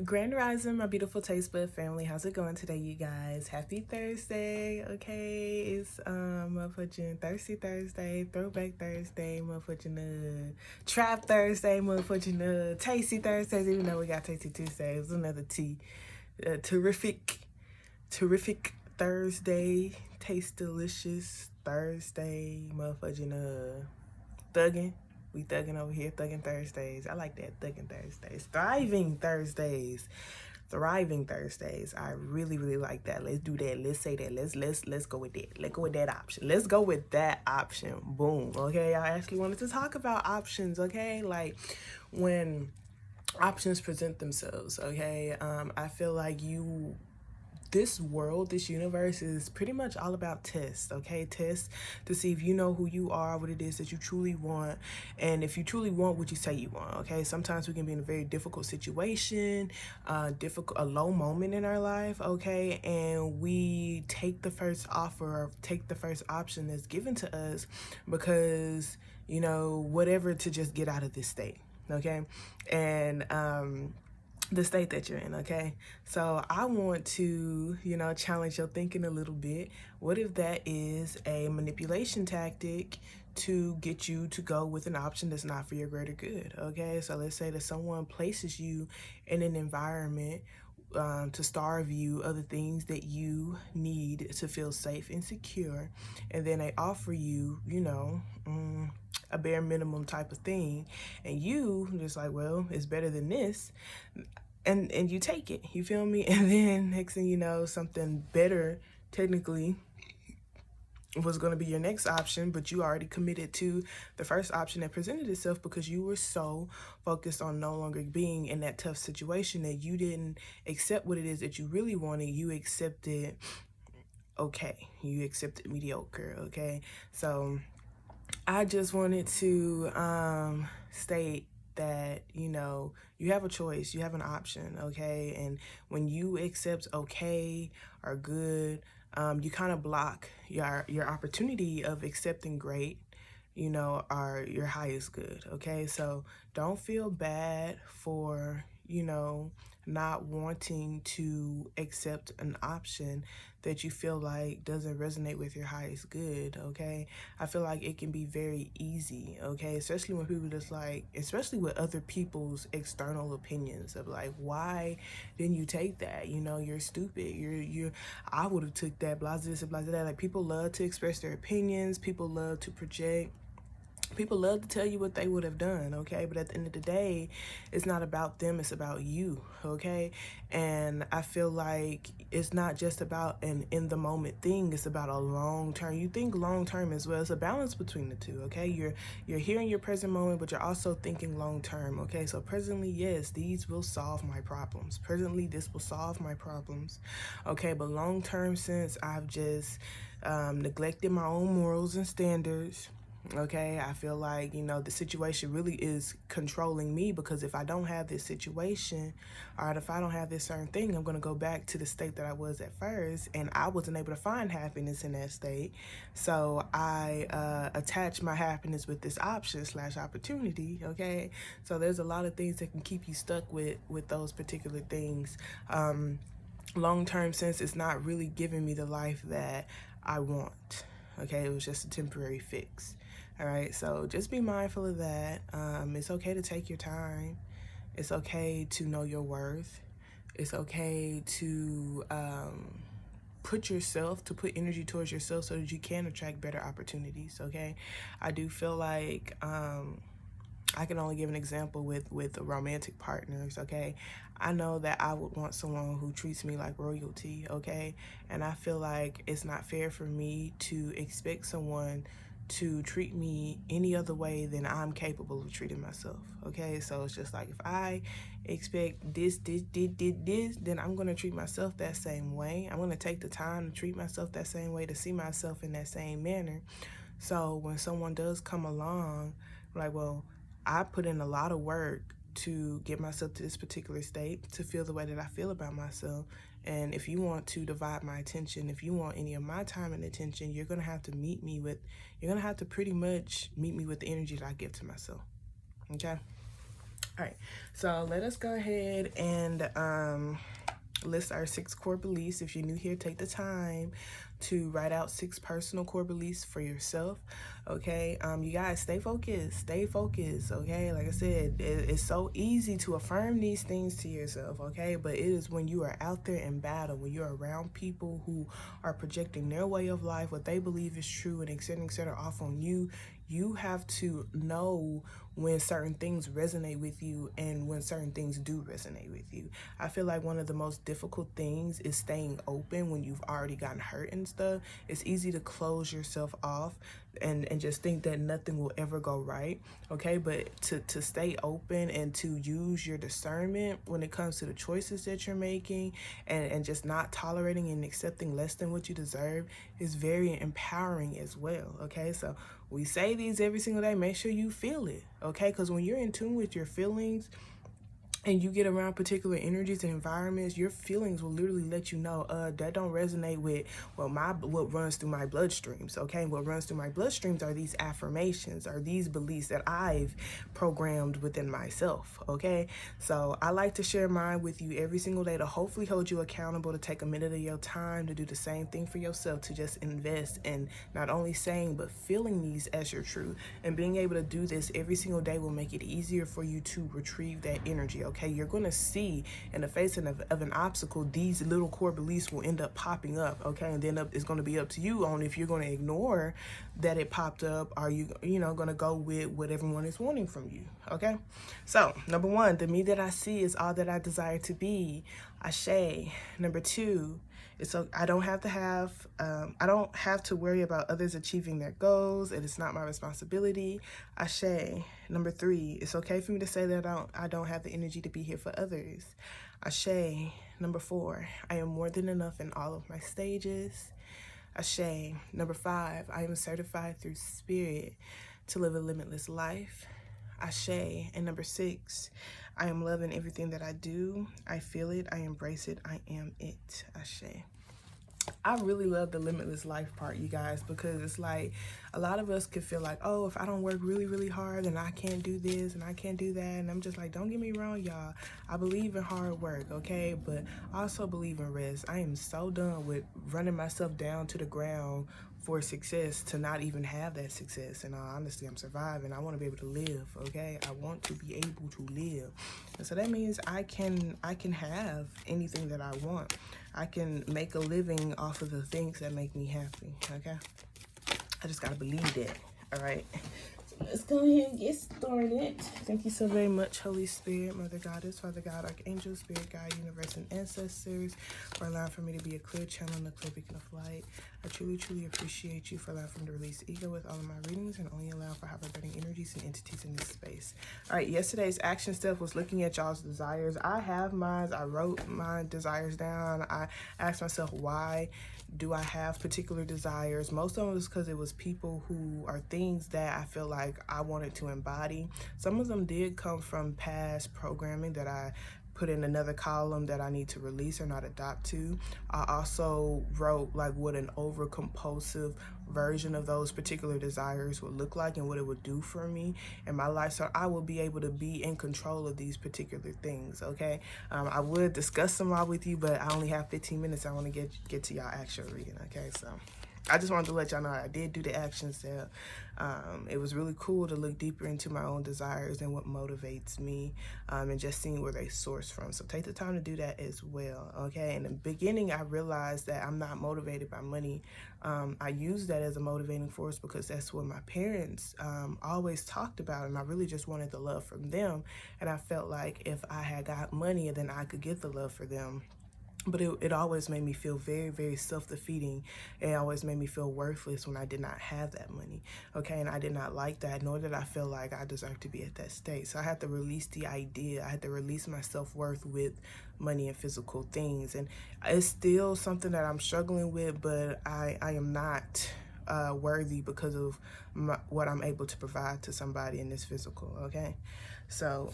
Grand Rising, my beautiful taste bud family. How's it going today, you guys? Happy Thursday, okay? It's motherfucking Thirsty Thursday, Throwback Thursday, motherfucking Trap Thursday, motherfucking Tasty Thursdays. Even though we got Tasty Tuesdays, another T. Terrific Thursday, taste delicious Thursday, motherfucking thugging. We thugging over here, thugging Thursdays. I like that, thugging Thursdays. Thriving Thursdays. Thriving Thursdays. I really, really like that. Let's do that. Let's say that. Let's go with that. Let's go with that option. Let's go with that option. Boom. Okay. I actually wanted to talk about options, okay? Like when options present themselves, okay? I feel like this world, this universe is pretty much all about tests, okay? Tests to see if you know who you are, what it is that you truly want, and if you truly want what you say you want, okay? Sometimes we can be in a very difficult situation, a low moment in our life, okay? And we take the first offer or take the first option that's given to us because, whatever to just get out of this state, okay? And, the state that you're in, okay? So I want to, challenge your thinking a little bit. What if that is a manipulation tactic to get you to go with an option that's not for your greater good, okay? So let's say that someone places you in an environment to starve you of the things that you need to feel safe and secure, and then they offer you, a bare minimum type of thing, and you just like, well, it's better than this, and you take it, you feel me? And then next thing you know, something better technically was going to be your next option, but you already committed to the first option that presented itself because you were so focused on no longer being in that tough situation that you didn't accept what it is that you really wanted. You accepted okay, you accepted mediocre, okay? So I just wanted to state that, you have a choice, you have an option, okay? And when you accept okay or good, you kind of block your opportunity of accepting great, or your highest good, okay? So don't feel bad for, not wanting to accept an option that you feel like doesn't resonate with your highest good, okay? I feel like it can be very easy, okay? Especially when people just like, especially with other people's external opinions of like, why didn't you take that? You're stupid. I would have took that, blah, this, blah, that. Like, people love to express their opinions. People love to project. People love to tell you what they would have done, okay? But at the end of the day, it's not about them, it's about you, okay? And I feel like it's not just about an in-the-moment thing, it's about a long-term. You think long-term as well. It's a balance between the two, okay? You're here in your present moment, but you're also thinking long-term, okay? So presently, yes, these will solve my problems. Presently, this will solve my problems, okay? But long-term, since I've just neglected my own morals and standards, okay, I feel like, the situation really is controlling me, because if I don't have this situation, or if I don't have this certain thing, I'm going to go back to the state that I was at first, and I wasn't able to find happiness in that state. So I attach my happiness with this option / opportunity, okay? So there's a lot of things that can keep you stuck with those particular things. Long-term sense, it's not really giving me the life that I want, okay? It was just a temporary fix. All right, so just be mindful of that. It's okay to take your time. It's okay to know your worth. It's okay to put energy towards yourself so that you can attract better opportunities, okay? I do feel like I can only give an example with romantic partners, okay? I know that I would want someone who treats me like royalty, okay? And I feel like it's not fair for me to expect someone to treat me any other way than I'm capable of treating myself, okay? So it's just like, if I expect this, then I'm going to treat myself that same way. I'm going to take the time to treat myself that same way, to see myself in that same manner. So when someone does come along, like, well, I put in a lot of work to get myself to this particular state, to feel the way that I feel about myself. And if you want to divide my attention, if you want any of my time and attention, you're going to have to pretty much meet me with the energy that I give to myself, okay? All right, so let us go ahead and list our 6 core beliefs. If you're new here, take the time to write out 6 personal core beliefs for yourself. Okay, you guys, stay focused, okay? Like I said, it's so easy to affirm these things to yourself, okay? But it is when you are out there in battle, when you're around people who are projecting their way of life, what they believe is true, and et cetera, off on you. You have to know when certain things resonate with you and when certain things do resonate with you. I feel like one of the most difficult things is staying open when you've already gotten hurt and stuff. It's easy to close yourself off and just think that nothing will ever go right, okay? But to stay open and to use your discernment when it comes to the choices that you're making, and just not tolerating and accepting less than what you deserve is very empowering as well, okay? So we say these every single day. Make sure you feel it, okay? Because when you're in tune with your feelings and you get around particular energies and environments, your feelings will literally let you know, that don't resonate with what runs through my bloodstreams, okay? What runs through my bloodstreams are these affirmations, are these beliefs that I've programmed within myself, okay? So I like to share mine with you every single day to hopefully hold you accountable, to take a minute of your time to do the same thing for yourself, to just invest in not only saying but feeling these as your truth. And being able to do this every single day will make it easier for you to retrieve that energy, okay? You're going to see in the face of an obstacle, these little core beliefs will end up popping up, okay? And then it's going to be up to you on if you're going to ignore that it popped up, or you know, going to go with what everyone is wanting from you, okay? So, number 1, the me that I see is all that I desire to be. Ashe. Number 2, so I don't have to worry about others achieving their goals, and it's not my responsibility. Ashe. Number 3, it's okay for me to say that I don't have the energy to be here for others. Ashe. Number 4, I am more than enough in all of my stages. Ashe. Number 5, I am certified through spirit to live a limitless life. Ashe. And number 6, I am loving everything that I do. I feel it. I embrace it. I am it. Ashe. I really love the limitless life part, you guys, because it's like a lot of us could feel like, oh, if I don't work really, really hard, then I can't do this and I can't do that. And I'm just like, don't get me wrong, y'all. I believe in hard work, okay? But I also believe in rest. I am so done with running myself down to the ground for success to not even have that success. And honestly, I'm surviving. I want to be able to live, okay? I want to be able to live. And so that means I can have anything that I want. I can make a living off of the things that make me happy, okay? I just gotta believe that, all right? So let's go ahead and get started. Thank you so very much, Holy Spirit, Mother Goddess, Father God, Archangel, Spirit Guide, Universe, and Ancestors, for allowing for me to be a clear channel and a clear beacon of light. I truly, truly appreciate you for allowing for me to release ego with all of my readings and only allow for high vibrating energies and entities in this space. All right, yesterday's action step was looking at y'all's desires. I have mine. I wrote my desires down. I asked myself, why do I have particular desires? Most of them was because it was people who are things that I feel like I wanted to embody. Some of them did come from past programming that I put in another column that I need to release or not adopt to. I also wrote like what an over compulsive version of those particular desires would look like and what it would do for me in my life, so I will be able to be in control of these particular things, okay? I would discuss them all with you, but I only have 15 minutes. I want to get to y'all actual reading, okay? So I just wanted to let y'all know I did do the action step. It was really cool to look deeper into my own desires and what motivates me, and just seeing where they source from. So take the time to do that as well, okay? In the beginning, I realized that I'm not motivated by money. I use that as a motivating force because that's what my parents always talked about, and I really just wanted the love from them. And I felt like if I had got money, then I could get the love for them. But it always made me feel very, very self-defeating. It always made me feel worthless when I did not have that money, okay? And I did not like that, nor did I feel like I deserved to be at that state. So I had to release the idea. I had to release my self-worth with money and physical things. And it's still something that I'm struggling with, but I am not worthy because of what I'm able to provide to somebody in this physical, okay? So,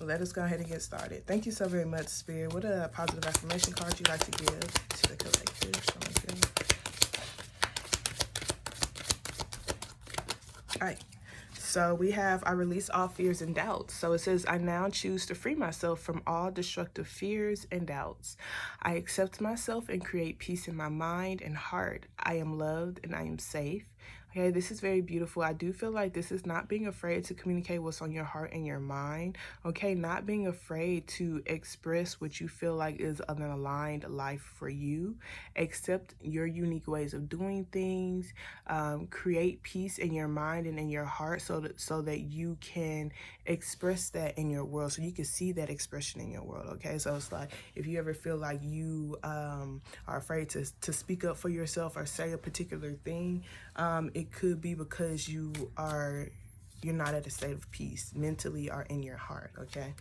let us go ahead and get started. Thank you so very much, Spirit. What a positive affirmation card you'd like to give to the collective? All right. So we have, I release all fears and doubts. So it says, I now choose to free myself from all destructive fears and doubts. I accept myself and create peace in my mind and heart. I am loved and I am safe. Okay, this is very beautiful. I do feel like this is not being afraid to communicate what's on your heart and your mind. Okay, not being afraid to express what you feel like is an aligned life for you. Accept your unique ways of doing things. Create peace in your mind and in your heart so that you can express that in your world, so you can see that expression in your world. Okay, so it's like if you ever feel like you are afraid to speak up for yourself or say a particular thing, it could be because you're not at a state of peace mentally or in your heart. Okay.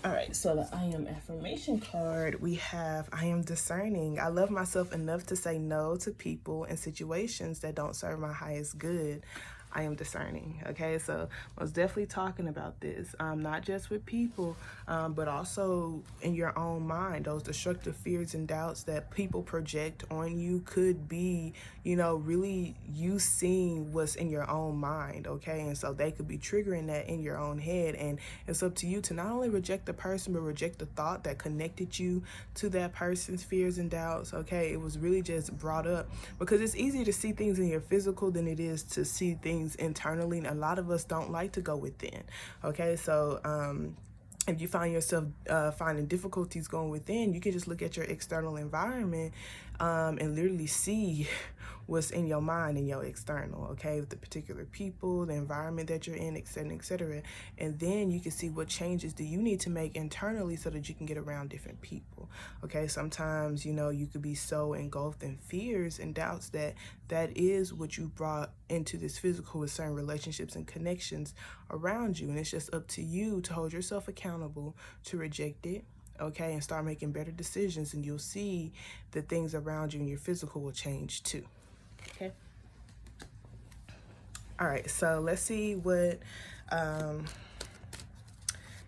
All right, so the I am affirmation card, we have, I am discerning. I love myself enough to say no to people and situations that don't serve my highest good. I am discerning. Okay, so I was definitely talking about this, not just with people, but also in your own mind. Those destructive fears and doubts that people project on you could be, really you seeing what's in your own mind. Okay, and so they could be triggering that in your own head, and it's up to you to not only reject the person, but reject the thought that connected you to that person's fears and doubts. Okay, it was really just brought up because it's easier to see things in your physical than it is to see things internally, and a lot of us don't like to go within. Okay, so if you find yourself finding difficulties going within, you can just look at your external environment and literally see what's in your mind and your external, okay, with the particular people, the environment that you're in, etc., etc. And then you can see what changes do you need to make internally so that you can get around different people. Okay, sometimes, you could be so engulfed in fears and doubts that is what you brought into this physical with certain relationships and connections around you. And it's just up to you to hold yourself accountable, to reject it, okay, and start making better decisions, and you'll see the things around you and your physical will change too. Okay. All right, so let's see what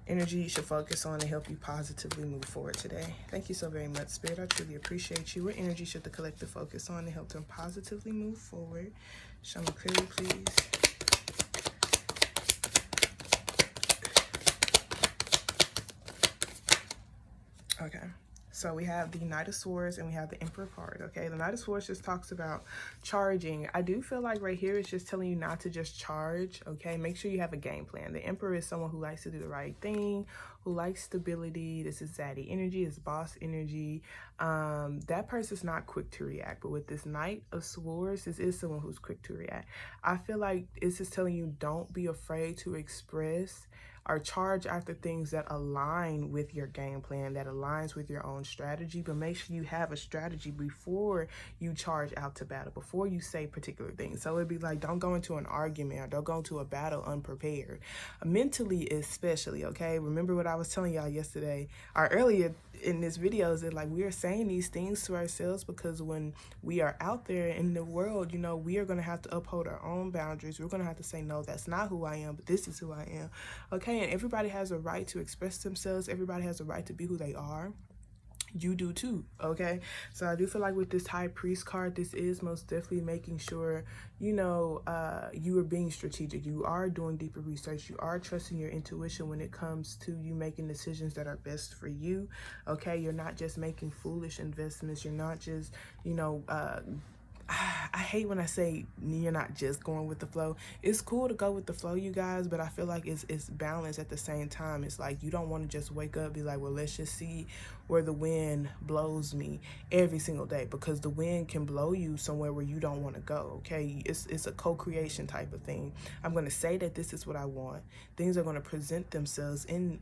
energy you should focus on to help you positively move forward today. Thank you so very much, Spirit. I truly appreciate you. What energy should the collective focus on to help them positively move forward? Show me clearly, please. Okay. So we have the Knight of Swords and we have the Emperor card, okay? The Knight of Swords just talks about charging. I do feel like right here it's just telling you not to just charge, okay? Make sure you have a game plan. The Emperor is someone who likes to do the right thing, who likes stability. This is zaddy energy, it's boss energy. That person's not quick to react, but with this Knight of Swords, this is someone who's quick to react. I feel like it's just telling you don't be afraid to express or charge after things that align with your game plan, that aligns with your own strategy. But make sure you have a strategy before you charge out to battle, before you say particular things. So it'd be like, don't go into an argument or don't go into a battle unprepared. Mentally especially, okay? Remember what I was telling y'all yesterday or earlier in this video, is that like we are saying these things to ourselves because when we are out there in the world, we are going to have to uphold our own boundaries. We're going to have to say, no, that's not who I am, but this is who I am. Okay, and everybody has a right to express themselves. Everybody has a right to be who they are. You do too, okay? So I do feel like with this High Priest card, this is most definitely making sure, you are being strategic. You are doing deeper research. You are trusting your intuition when it comes to you making decisions that are best for you, okay? You're not just making foolish investments. You're not just, I hate when I say you're not just going with the flow. It's cool to go with the flow, you guys, but I feel like it's balanced at the same time. It's like you don't want to just wake up, be like, well, let's just see where the wind blows me every single day, because the wind can blow you somewhere where you don't want to go, okay? It's a co-creation type of thing. I'm going to say that this is what I want. Things are going to present themselves in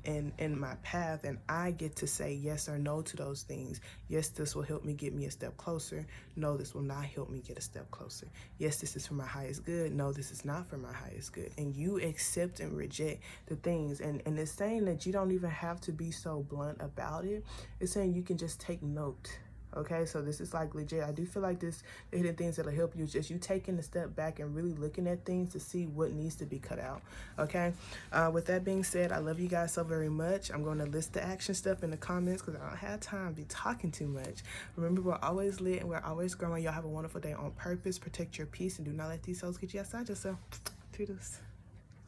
my path, and I get to say yes or no to those things. Yes, this will help me get me a step closer. No, this will not help me get a step closer. Yes, this is for my highest good. No, this is not for my highest good. And you accept and reject the things. And it's saying that you don't even have to be so blunt about it. It's saying you can just take note, Okay, so this is like legit. I do feel like this, the hidden things that'll help you is just you taking a step back and really looking at things to see what needs to be cut out. Okay, with that being said, I love you guys so very much. I'm going to list the action stuff in the comments because I don't have time to be talking too much. Remember, we're always lit and we're always growing. Y'all have a wonderful day on purpose. Protect your peace and do not let these souls get you outside yourself. Toodles.